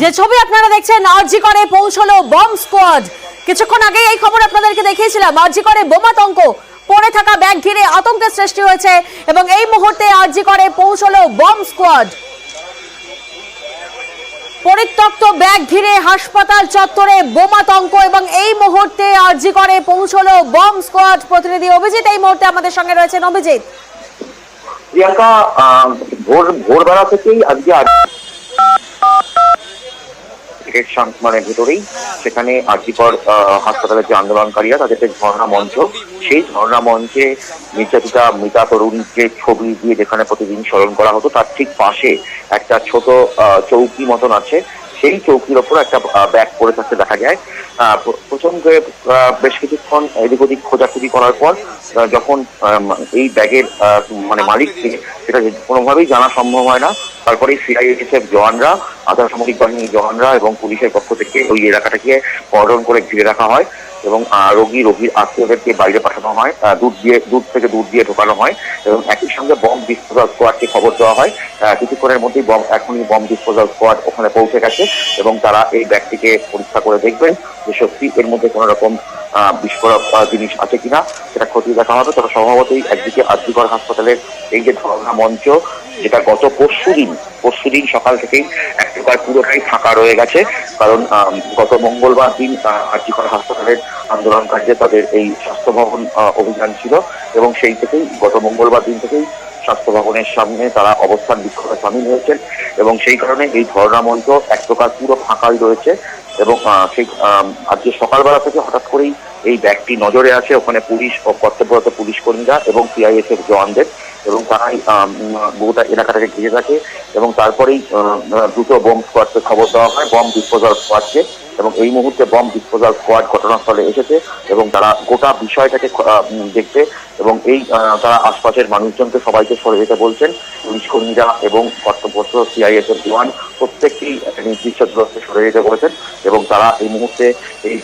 যে ছবি আপনারা দেখছেন, আরজি করে পৌঁছলো বম স্কোয়াড। কিছুক্ষণ আগে এই খবর আপনাদেরকে দেখিয়েছিলাম। আরজি করে বোমাতঙ্ক, পড়ে থাকা ব্যাগ ঘিরে আতঙ্কের সৃষ্টি হয়েছে এবং এই মুহূর্তে আরজি করে পৌঁছলো বম স্কোয়াড। পরিত্যক্ত ব্যাগ ঘিরে হাসপাতাল চত্বরে বোমাতঙ্ক এবং এই মুহূর্তে আরজি করে পৌঁছলো বম স্কোয়াড। প্রতিনিধি অভিজিৎ এই মুহূর্তে আমাদের সঙ্গে রয়েছেন। অভিজিৎ, প্রিয়াঙ্কা, ভোরবেলা থেকেই আজকে মানে ভেতরেই সেখানে আরজিকর হাসপাতালের যে আন্দোলনকারীরা তাদের যে ধর্ণা মঞ্চ, সেই ধর্ণা মঞ্চে নির্যাতিতা মৃতা তরুণীর যে ছবি দিয়ে যেখানে প্রতিদিন স্মরণ করা হতো, তার ঠিক পাশে একটা ছোট চৌকি মতন আছে। সেই চৌকির ওপর একটা ব্যাগ পড়ে থাকতে দেখা যায়। প্রথমে বেশ কিছুক্ষণ এদিক ওদিক খোঁজাখুঁজি করার পর যখন এই ব্যাগের মানে মালিককে সেটা কোনোভাবেই জানা সম্ভব হয় না, তারপরে সিআইএসএফ জওয়ানরা, আধা সামরিক বাহিনীর জওয়ানরা এবং পুলিশের পক্ষ থেকে ওই এলাকাটাকে কর্ডন করে ঘিরে রাখা হয় এবং রোগীর আত্মীয়দেরকে বাইরে পাঠানো হয়, দূর থেকে ঢোকানো হয় এবং একই সঙ্গে বম ডিসপোজাল স্কোয়াডকে খবর দেওয়া হয়। কিছুক্ষণের মধ্যেই এখনই বম ডিসপোজাল স্কোয়াড ওখানে পৌঁছে গেছে এবং তারা এই ব্যাগটিকে পরীক্ষা করে দেখবেন যে সত্যি এর মধ্যে কোনো রকম বিস্ফোরক জিনিস আছে কিনা, সেটা খতিয়ে দেখা হবে। তবে স্বভাবতই একদিকে আরজিকর হাসপাতালের এই যে ধর্ণা মঞ্চ, যেটা গত পরশুদিন সকাল থেকেই এক প্রকার পুরোটাই ফাঁকা রয়ে গেছে, কারণ গত মঙ্গলবার দিন আরজিকর হাসপাতালের আন্দোলনকারীদের তাদের এই স্বাস্থ্য ভবন অভিযান ছিল এবং সেই থেকেই গত মঙ্গলবার দিন থেকেই স্বাস্থ্য ভবনের সামনে তারা অবস্থান বিক্ষোভে সামিল হয়েছেন এবং সেই কারণে এই ধর্ণা মঞ্চ এক প্রকার পুরো ফাঁকাই রয়েছে। এবং সেই আজকে সকালবেলা থেকে হঠাৎ করেই এই ব্যাগটি নজরে আসে ওখানে পুলিশ ও কর্তব্যরত পুলিশ কর্মীরা এবং সিআইএসএফ জওয়ানদের, এবং তারাই গোটা এলাকাটাকে ঘিরে রাখে এবং তারপরেই দ্রুত বম স্কোয়াডকে খবর দেওয়া হয়, বম ডিসপোজাল স্কোয়াডকে, এবং এই মুহূর্তে বম ডিসপোজাল স্কোয়াড ঘটনাস্থলে এসেছে এবং তারা গোটা বিষয়টাকে দেখতে এবং তারা আশপাশের মানুষজনকে সবাইকে সরে যেতে বলছেন। পুলিশ কর্মীরা এবং কর্তব্যরত সিআইএসএফ জওয়ান প্রত্যেককেই নির্দিষ্ট দূরত্বে সরে যেতে বলেছেন এবং তারা এই মুহূর্তে এই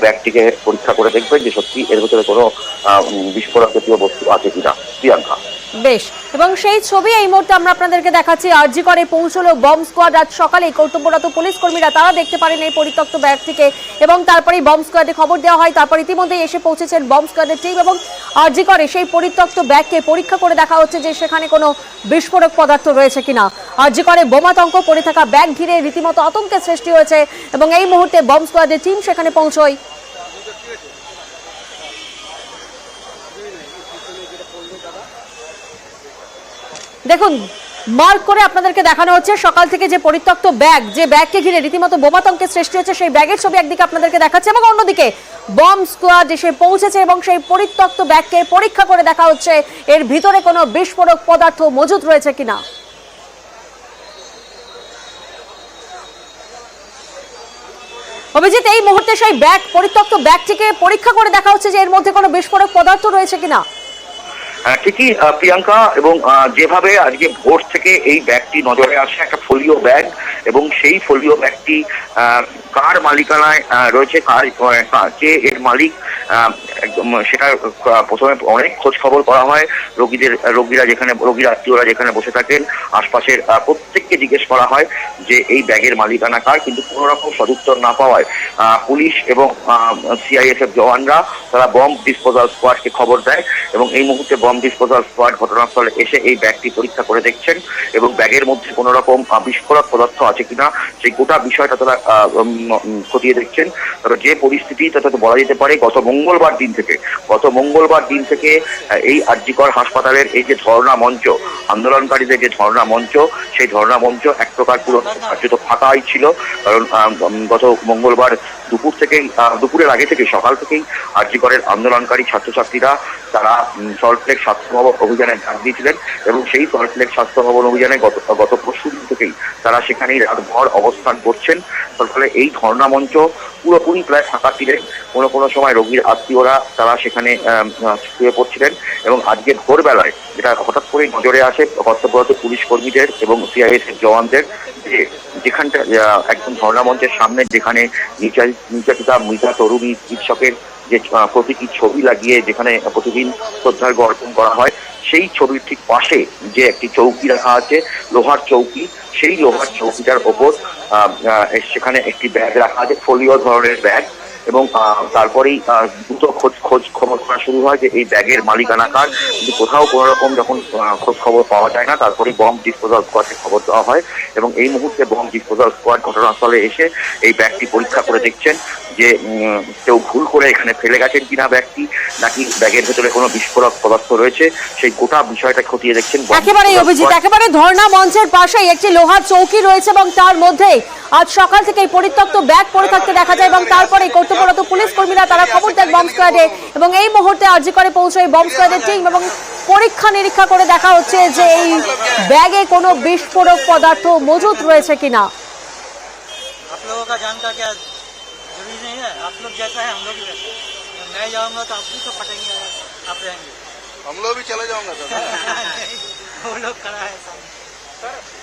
ব্যাগটিকে পরীক্ষা করে দেখবেন যে সত্যি এর ভিতরে কোনো বিস্ফোরক জাতীয় বস্তু আছে কিনা। প্রিয়াঙ্কা, বেশ, এবং সেই ছবি এই মুহূর্তে আমরা আপনাদেরকে দেখাচ্ছি। আরজি করে পৌঁছলো বম স্কোয়াড। আজ সকালে কর্তব্যরত পুলিশ কর্মীরা তারা দেখতে পারেন এই পরিত্যক্ত ব্যাগটিকে এবং তারপরেই বম স্কোয়াডে খবর দেওয়া হয়। তারপর ইতিমধ্যেই এসে পৌঁছেছেন বম স্কোয়াডের টিম এবং আরজি করে সেই পরিত্যক্ত ব্যাগকে পরীক্ষা করে দেখা হচ্ছে যে সেখানে কোনো বিস্ফোরক পদার্থ রয়েছে কিনা। আরজি করে বোমাতঙ্ক, পড়ে থাকা ব্যাগ ঘিরে রীতিমতো আতঙ্কের সৃষ্টি হয়েছে এবং এই মুহূর্তে বম স্কোয়াডের টিম সেখানে পৌঁছয়। দেখুন, মার্ক করে আপনাদেরকে দেখানো হচ্ছে সকাল থেকে যে পরিত্যক্ত ব্যাগ, যে ব্যাগকে ঘিরে রীতিমতো বোমাতঙ্কের সৃষ্টি হচ্ছে, সেই ব্যাগের ছবি একদিকে আপনাদেরকে দেখাচ্ছে এবং অন্যদিকে বম স্কোয়াড এসে পৌঁছেছে এবং সেই পরিত্যক্ত ব্যাগকে পরীক্ষা করে দেখা হচ্ছে এর ভিতরে কোনো বিস্ফোরক পদার্থ মজুদ রয়েছে কিনা। অভিজিৎ, এই মুহূর্তে সেই পরিত্যক্ত ব্যাগটিকে পরীক্ষা করে দেখা হচ্ছে যে এর মধ্যে কোনো বিস্ফোরক পদার্থ রয়েছে কিনা। ঠিকই প্রিয়াঙ্কা, এবং যেভাবে আজকে ভোর থেকে এই ব্যাগটি নজরে আসে, একটা ফোলিও ব্যাগ, এবং সেই ফোলিও ব্যাগটি কার মালিকানায় রয়েছে, কে এর মালিক, সেটা প্রথমে অনেক খোঁজ খবর করা হয়। রোগীর আত্মীয়রা যেখানে বসে থাকেন আশপাশের প্রত্যেককে জিজ্ঞেস করা হয় যে এই ব্যাগের মালিকানা কার, কিন্তু কোনো রকম সদুত্তর না পাওয়ায় পুলিশ এবং সিআইএসএফ জওয়ানরা তারা বম ডিসপোজাল স্কোয়াডকে খবর দেয় এবং এই মুহূর্তে বম ডিসপোজাল স্কোয়াড ঘটনাস্থলে এসে এই ব্যাগটি পরীক্ষা করে দেখছেন এবং ব্যাগের মধ্যে কোনো রকম বিস্ফোরক পদার্থ আছে কিনা সেই গোটা বিষয়টা তারা খতিয়ে দেখছেন। তবে যে পরিস্থিতি তাতে বলা যেতে পারে গত মঙ্গলবার দিন থেকে এই আরজিকর হাসপাতালের এই যে ধর্ণা মঞ্চ, আন্দোলনকারীদের যে ধর্ণা মঞ্চ, সেই ধর্ণা মঞ্চ এক প্রকার পুরো কার্যত ফাঁকাই ছিল, কারণ গত মঙ্গলবার দুপুরের আগে থেকে সকাল থেকেই আরজিকরের আন্দোলনকারী ছাত্রছাত্রীরা তারা সল্টলেক স্বাস্থ্য ভবন অভিযানে ডাক দিয়েছিলেন এবং সেই সল্টলেক স্বাস্থ্য ভবন অভিযানে গত পরশুদিন থেকেই তারা সেখানেই রাতভর অবস্থান করছেন। তার ফলে এই ধর্ণা মঞ্চ পুরোপুরি প্রায় ফাঁকা ছিলেন। কোনো সময় রোগীর আত্মীয়রা তারা সেখানে শুয়ে পড়ছিলেন এবং আজকে ভোরবেলায় যেটা হঠাৎ করেই নজরে আসে কর্তব্যরত পুলিশ কর্মীদের এবং সিআইএসএফ জওয়ানদের, যেখানটা একদম ধর্ণা মঞ্চের সামনে যেখানে নির্যাতিতা মৃতা তরুণী চিকিৎসকের যে প্রতীকী ছবি লাগিয়ে যেখানে প্রতিদিন শ্রদ্ধার্ঘ্য অর্পণ করা হয়, সেই ছবির ঠিক পাশে যে একটি চৌকি রাখা আছে, লোহার চৌকি, সেই লোহার চৌকিটার ওপর সেখানে একটি ব্যাগ রাখা আছে, ফোলিও ধরনের ব্যাগ, এবং তারপরেই দ্রুত খোঁজ খবর করা শুরু হয় যে এই ব্যাগের মালিকানা কার, কিন্তু কোথাও কোনো রকম যখন খোঁজ খবর পাওয়া যায় না, তারপরেই বম ডিসপোজাল স্কোয়াডকে খবর দেওয়া হয় এবং এই মুহূর্তে বম ডিসপোজাল স্কোয়াড ঘটনাস্থলে এসে এই ব্যাগটি পরীক্ষা করে দেখছেন যে কেউ ভুল করে এখানে ফেলে গেছেন কিনা ব্যাগটি, নাকি ব্যাগের ভেতরে কোনো বিস্ফোরক পদার্থ রয়েছে, সেই গোটা বিষয়টা খতিয়ে দেখছেন। একেবারে অভিজিৎ, একেবারে ধর্ণা মঞ্চের পাশেই একটি লোহার চৌকি রয়েছে এবং তার মধ্যে আজ সকাল থেকে এই পরিত্যক্ত ব্যাগ পড়ে থাকতে দেখা যায় এবং তারপরে কর্তব্যরত পুলিশ কর্মীরা তারা খবর দেন বম স্কোয়াডে এবং এই মুহূর্তে আরজি করে পৌঁছায় বম স্কোয়াডের টিম এবং পরীক্ষা নিরীক্ষা করে দেখা হচ্ছে যে এই ব্যাগে কোনো বিস্ফোরক পদার্থ মজুদ রয়েছে কিনা। आप लोगों का जानना क्या जरूरी नहीं है, आप लोग जैसा है हम लोग भी वैसे। मैं जाऊंगा तो आप भी तो फटेंगे, आप रहेंगे, हम लोग भी चले जाऊंगा सर। वो लोग खड़ा है सामने।